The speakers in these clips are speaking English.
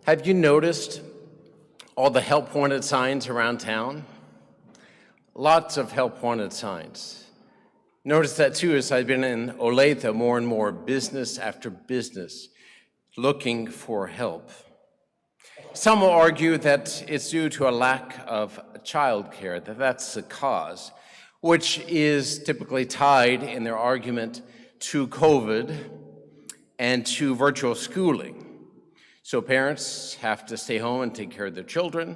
Have you noticed all the help wanted signs around town? Lots of help wanted signs. Notice that too as I've been in Olathe, more and more business after business looking for help. Some will argue that it's due to a lack of childcare, that's the cause, which is typically tied in their argument to COVID and to virtual schooling. So parents have to stay home and take care of their children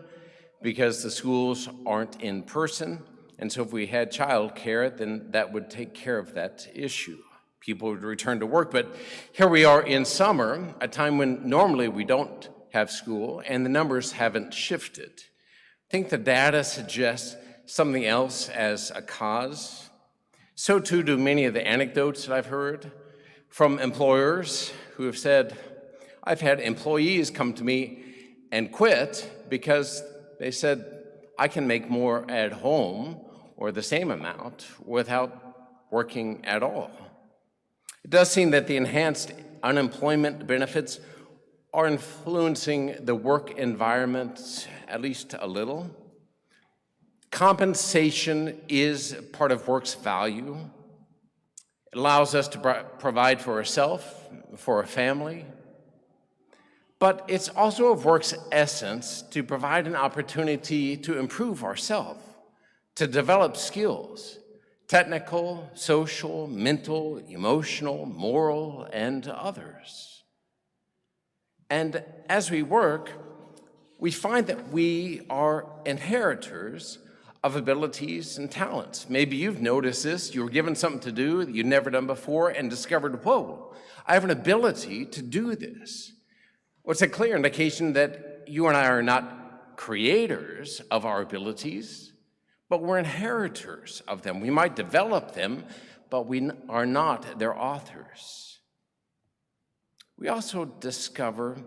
because the schools aren't in person. And so if we had childcare, then that would take care of that issue. People would return to work, but here we are in summer, a time when normally we don't have school, and the numbers haven't shifted. I think the data suggests something else as a cause. So too do many of the anecdotes that I've heard from employers who have said, I've had employees come to me and quit because they said, I can make more at home or the same amount without working at all. It does seem that the enhanced unemployment benefits are influencing the work environment at least a little. Compensation is part of work's value. It allows us to provide for ourselves, for a family. But it's also of work's essence to provide an opportunity to improve ourselves, to develop skills, technical, social, mental, emotional, moral, and others. And as we work, we find that we are inheritors of abilities and talents. Maybe you've noticed this. You were given something to do that you'd never done before and discovered, whoa, I have an ability to do this. Well, it's a clear indication that you and I are not creators of our abilities, but we're inheritors of them. We might develop them, but we are not their authors. We also discover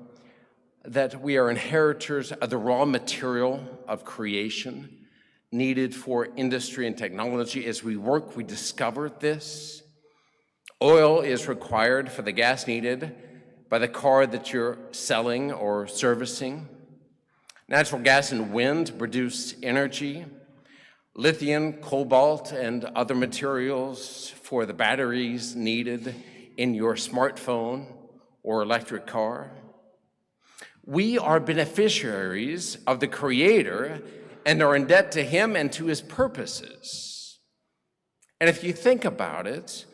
that we are inheritors of the raw material of creation needed for industry and technology. As we work, we discover this. Oil is required for the gas needed by the car that you're selling or servicing. Natural gas and wind produce energy. Lithium, cobalt, and other materials for the batteries needed in your smartphone or electric car. We are beneficiaries of the Creator and are in debt to Him and to His purposes. And if you think about it,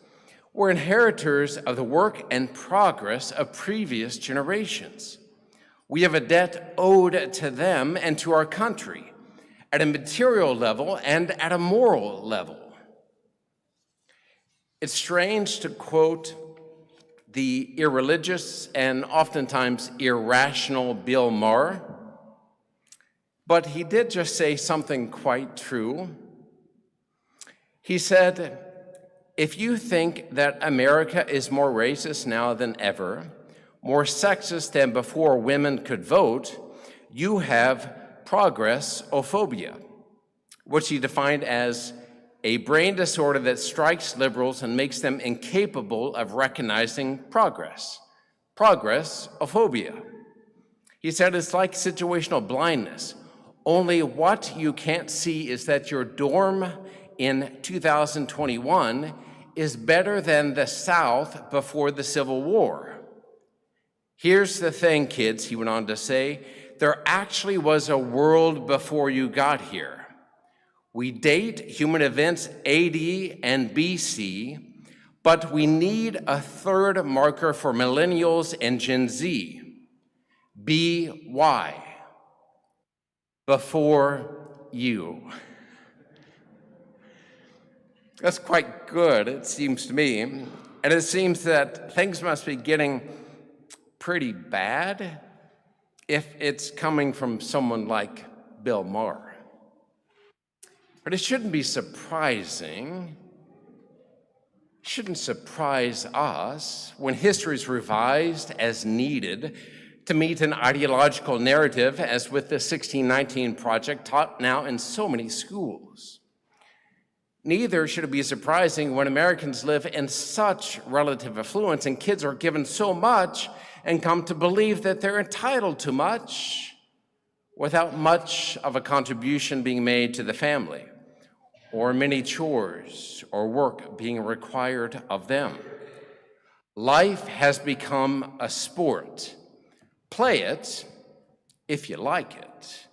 we're inheritors of the work and progress of previous generations. We have a debt owed to them and to our country at a material level and at a moral level. It's strange to quote the irreligious and oftentimes irrational Bill Maher, but he did just say something quite true. He said, if you think that America is more racist now than ever, more sexist than before women could vote, you have progressophobia, which he defined as a brain disorder that strikes liberals and makes them incapable of recognizing progress. Progressophobia. He said it's like situational blindness. Only what you can't see is that your dorm in 2021 is better than the South before the Civil War. Here's the thing, kids, he went on to say, there actually was a world before you got here. We date human events AD and BC, but we need a third marker for millennials and Gen Z, BY, before you. That's quite good, it seems to me. And it seems that things must be getting pretty bad if it's coming from someone like Bill Maher. But it shouldn't be surprising, shouldn't surprise us when history is revised as needed to meet an ideological narrative, as with the 1619 Project taught now in so many schools. Neither should it be surprising when Americans live in such relative affluence and kids are given so much and come to believe that they're entitled to much without much of a contribution being made to the family, or many chores or work being required of them. Life has become a sport. Play it if you like it.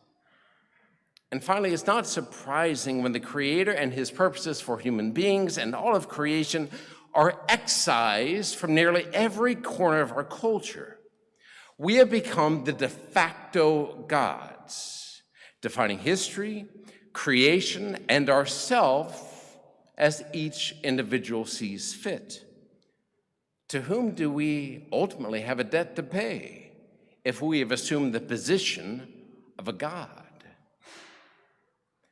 And finally, it's not surprising when the Creator and his purposes for human beings and all of creation are excised from nearly every corner of our culture. We have become the de facto gods, defining history, creation, and ourself as each individual sees fit. To whom do we ultimately have a debt to pay if we have assumed the position of a god?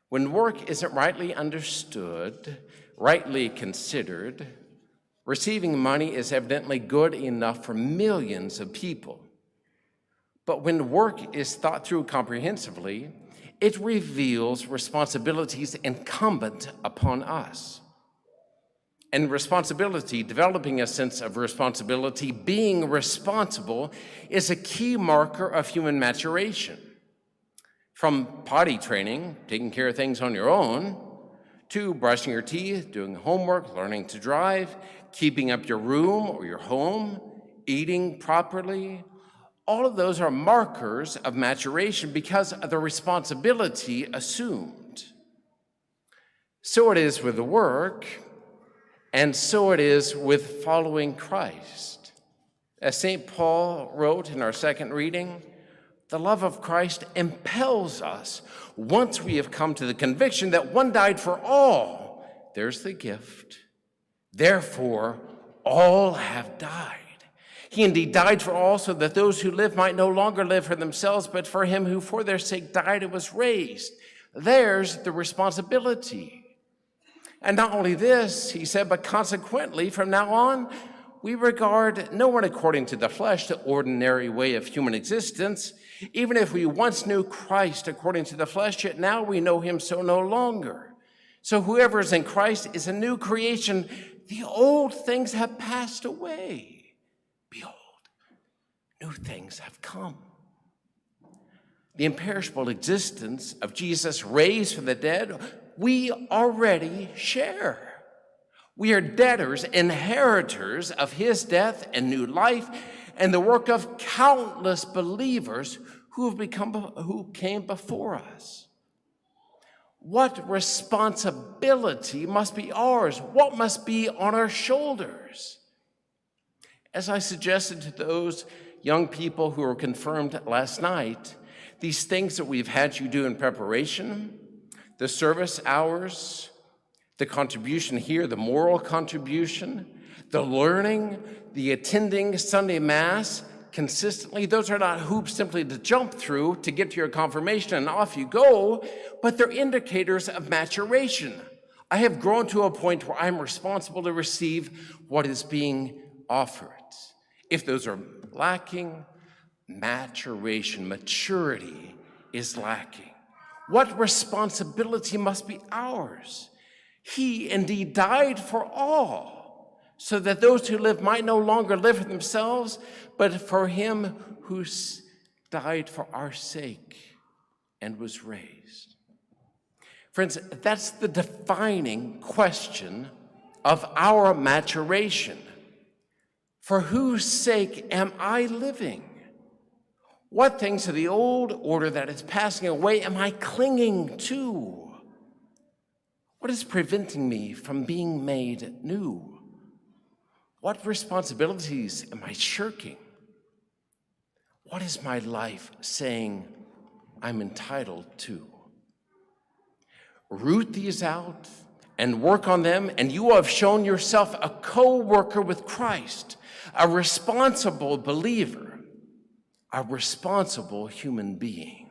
When work isn't rightly understood, rightly considered, receiving money is evidently good enough for millions of people. But when work is thought through comprehensively, it reveals responsibilities incumbent upon us. And responsibility, developing a sense of responsibility, being responsible, is a key marker of human maturation. From potty training, taking care of things on your own, to brushing your teeth, doing homework, learning to drive, keeping up your room or your home, eating properly, all of those are markers of maturation because of the responsibility assumed. So it is with the work, and so it is with following Christ. As St. Paul wrote in our second reading, the love of Christ impels us, once we have come to the conviction that one died for all, there's the gift. Therefore, all have died. He indeed died for all, so that those who live might no longer live for themselves, but for him who for their sake died and was raised. There's the responsibility. And not only this, he said, but consequently, from now on, we regard no one according to the flesh, the ordinary way of human existence. Even if we once knew Christ according to the flesh, yet now we know him so no longer. So whoever is in Christ is a new creation. The old things have passed away. Behold, new things have come. The imperishable existence of Jesus raised from the dead, we already share. We are debtors, inheritors of his death and new life, and the work of countless believers who came before us. What responsibility must be ours? What must be on our shoulders? As I suggested to those young people who were confirmed last night, these things that we've had you do in preparation, the service hours, the contribution here, the moral contribution, the learning, the attending Sunday Mass consistently, those are not hoops simply to jump through to get to your confirmation and off you go, but they're indicators of maturation. I have grown to a point where I'm responsible to receive what is being offered. If those are lacking, maturation, maturity is lacking. What responsibility must be ours? He indeed died for all, so that those who live might no longer live for themselves, but for him who died for our sake and was raised. Friends, that's the defining question of our maturation. For whose sake am I living? What things of the old order that is passing away am I clinging to? What is preventing me from being made new? What responsibilities am I shirking? What is my life saying I'm entitled to? Root these out and work on them, and you will have shown yourself a co-worker with Christ, a responsible believer, a responsible human being.